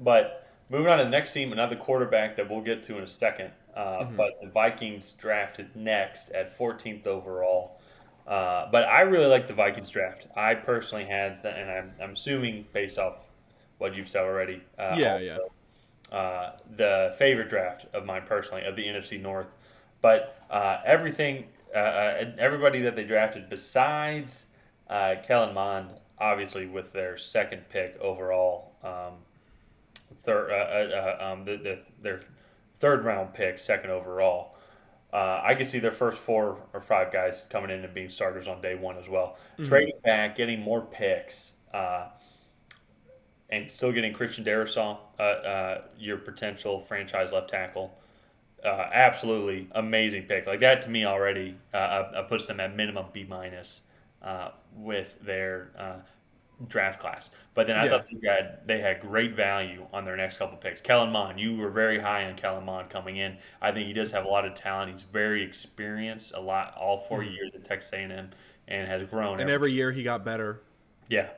But moving on to the next team, another quarterback that we'll get to in a second. Hmm. But the Vikings drafted next at 14th overall. But I really like the Vikings draft. I personally had, and I'm assuming based off what you've said already, Yeah, yeah. the favorite draft of mine personally of the NFC North. But everybody that they drafted besides Kellen Mond, obviously with their second pick overall, their third round pick, second overall. I could see their first 4 or 5 guys coming in and being starters on day one as well. Hmm. Trading back, getting more picks, and still getting Christian Darrisaw, your potential franchise left tackle. Absolutely amazing pick. Like that to me already puts them at minimum B minus with their draft class. But then I Yeah. thought they had great value on their next couple picks. Kellen Mond, you were very high on Kellen Mond coming in. I think he does have a lot of talent. He's very experienced, a lot all four Hmm. years at Texas A&M, and has grown And every. every year he got better. Yeah.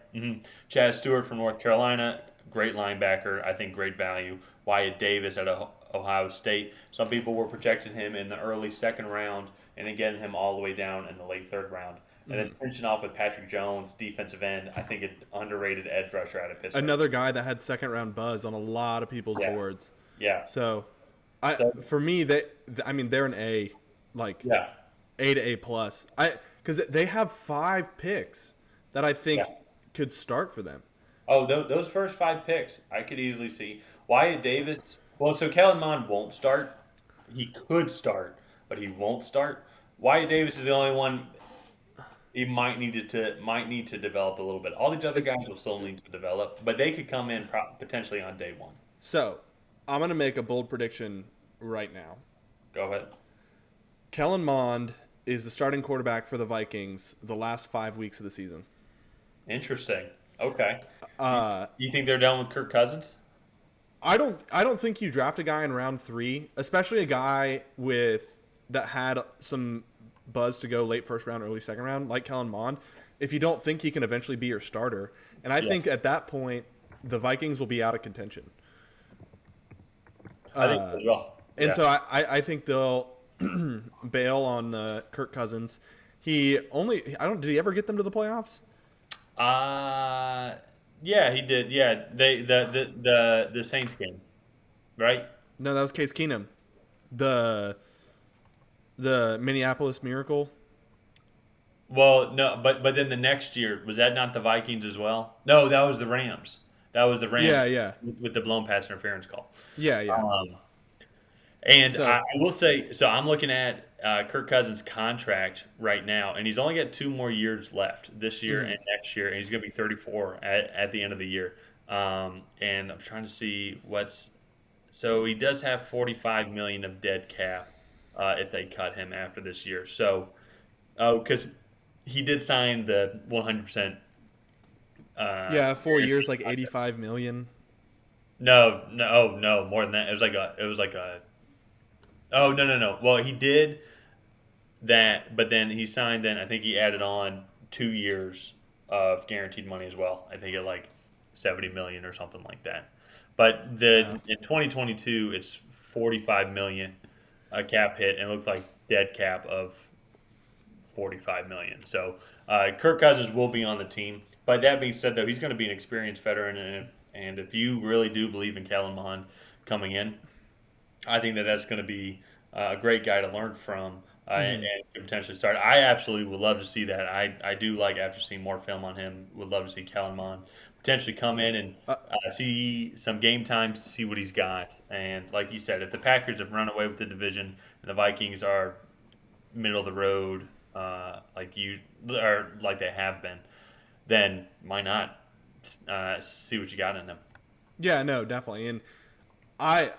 Chad Stewart from North Carolina, great linebacker. I think great value. Wyatt Davis at Ohio State. Some people were projecting him in the early second round and then getting him all the way down in the late third round. And then Hmm. finishing off with Patrick Jones, defensive end. I think an underrated edge rusher out of Pittsburgh. Another guy that had second round buzz on a lot of people's Yeah. boards. Yeah. So, I So, for me I mean they're an A, like yeah. A to A plus. Because they have 5 picks that I Yeah. think could start for them. Oh, those first 5 picks, I could easily see. Wyatt Davis. Well, so Kellen Mond won't start. He could start, but he won't start. Wyatt Davis is the only one he might need to develop a little bit. All these other guys will still need to develop, but they could come in potentially on day one. So, I'm gonna make a bold prediction right now. Go ahead. Kellen Mond is the starting quarterback for the Vikings the last 5 weeks of the season. Interesting. Okay. You, Uh, you think they're done with Kirk Cousins? I don't think you draft a guy in round 3, especially a guy with that had some buzz to go late first round, early second round, like Kellen Mond, if you don't think he can eventually be your starter. And I Yeah, think at that point the Vikings will be out of contention. I think so as well. And Yeah. so I think they'll bail on Kirk Cousins. He only I don't did he ever get them to the playoffs? Uh yeah, he did. Yeah, they the Saints game, right? No, that was Case Keenum. The the Minneapolis Miracle. Well, no, but then the next year was that not the Vikings as well? No, that was the Rams. That was the Rams Yeah, yeah. with the blown pass interference call. Yeah, yeah. Um, And I So, will say, so I'm looking at Kirk Cousins' contract right now, and he's only got 2 more years left this year mhm. and next year, and he's going to be 34 at the end of the year. And I'm trying to see what's so he does have 45 million of dead cap if they cut him after this year. So, oh, because he did sign the 100% Yeah, 4 years, guaranteed like contract. 85 million. No, no, oh, no, more than that. It was like a. Oh no. Well, he did that, but then he signed. Then I think he added on 2 years of guaranteed money as well. I think at like 70 million or something like that. But the Wow. in 2022, it's 45 million a cap hit, and it looks like dead cap of 45 million. So Kirk Cousins will be on the team. But that being said, though, he's going to be an experienced veteran, and if you really do believe in Kellen Mond coming in, I think that that's going to be a great guy to learn from Hmm. and could potentially start. I absolutely would love to see that. I do like after seeing more film on him. Would love to see Kellen Mond potentially come in and Uh, see some game time to see what he's got. And like you said, if the Packers have run away with the division and the Vikings are middle of the road, like they have been, then why not see what you got in them? yeah, no, definitely. And I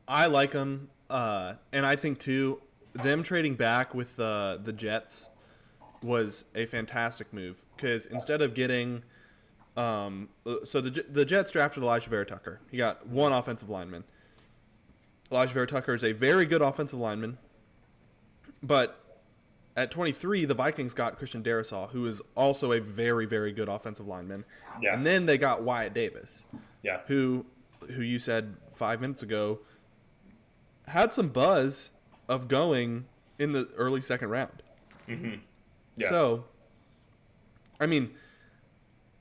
I like them, and I think too them trading back with the Jets was a fantastic move because instead of getting so the Jets drafted Elijah Vera Tucker. He got one offensive lineman. Elijah Vera Tucker is a very good offensive lineman, but at 23, the Vikings got Christian Darrisaw, who is also a very, very good offensive lineman. Yeah, And then they got Wyatt Davis, yeah, who who you said 5 minutes ago, had some buzz of going in the early second round. Mm-hmm. Yeah. So, I mean,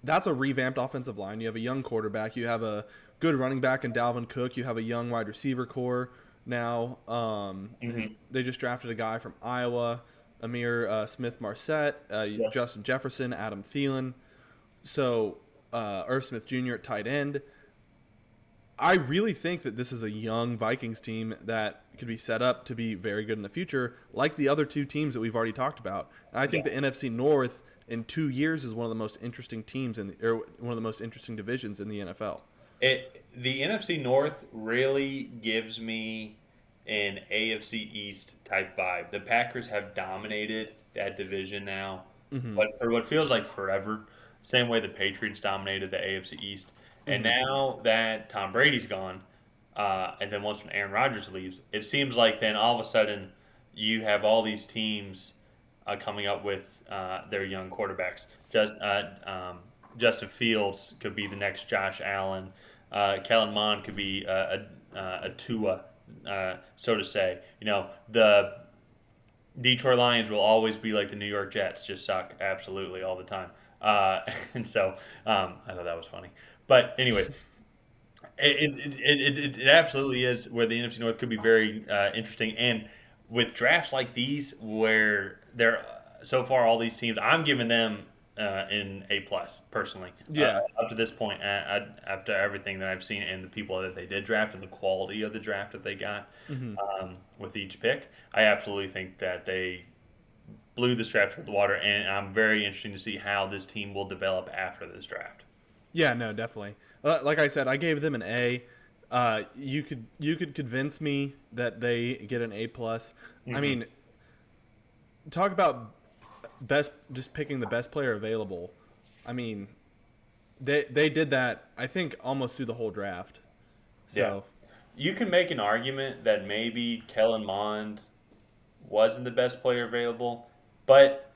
that's a revamped offensive line. You have a young quarterback. You have a good running back in Dalvin Cook. You have a young wide receiver core now. Mm-hmm. They just drafted a guy from Iowa, Amir Smith Marset, Yeah. Justin Jefferson, Adam Thielen. So, Irv Smith Jr. at tight end. I really think that this is a young Vikings team that could be set up to be very good in the future, like the other two teams that we've already talked about. And I think Yeah. the NFC North in 2 years is one of the most interesting teams or one of the most interesting divisions in the NFL. The NFC North really gives me an AFC East type vibe. The Packers have dominated that division now, Mm-hmm. but for what feels like forever. Same way the Patriots dominated the AFC East, and Mm-hmm. now that Tom Brady's gone, and then once Aaron Rodgers leaves, it seems like then all of a sudden you have all these teams coming up with their young quarterbacks. Justin Fields could be the next Josh Allen. Kellen Mond could be a Tua, so to say. The Detroit Lions will always be like the New York Jets, just suck absolutely all the time. And so I thought that was funny. But anyways, it absolutely is where the NFC North could be very interesting. And with drafts like these, where they're so far all these teams, I'm giving them in A plus personally. Yeah. Up to this point, after everything that I've seen and the people that they did draft and the quality of the draft that they got Mm-hmm. with each pick, I absolutely think that they blew this draft with the water, and I'm very interested to see how this team will develop after this draft. Yeah, no, definitely. Like I said, I gave them an A. You could convince me that they get an A plus. I Mm-hmm. mean, talk about best, just picking the best player available. I mean, they did that. I think almost through the whole draft. Yeah. So You can make an argument that maybe Kellen Mond wasn't the best player available, but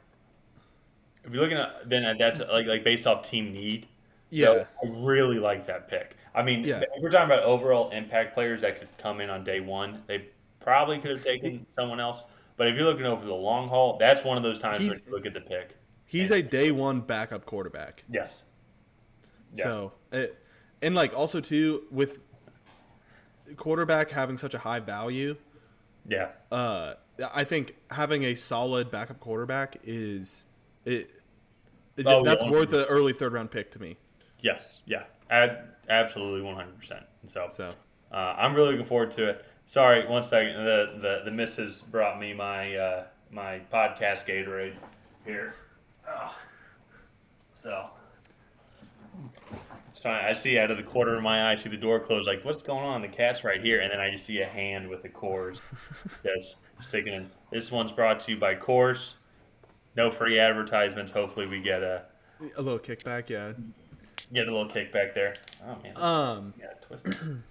if you're looking at then at that's like based off team need, though, yeah, I really like that pick. I mean, yeah. if we're talking about overall impact players that could come in on day one, they probably could have He, taken someone else. But if you're looking over the long haul, that's one of those times when he's you look at the pick. he's And a day one backup quarterback. yes, yes, So and like also too with quarterback having such a high value, yeah. uh, I think having a solid backup quarterback is it. Oh That's yeah, worth an early third round pick to me. yes, yeah, absolutely, 100%. And so So I'm really looking forward to it. Sorry, one second. The missus brought me my podcast Gatorade here. Oh, so I see out of the corner of my eye, I see the door closed. Like, what's going on? The cat's right here, and then I just see a hand with the Coors that's sticking in. This one's brought to you by Coors. No free advertisements. Hopefully, we a little kickback, yeah. get a little kickback there. Oh man, Um, yeah, twisted.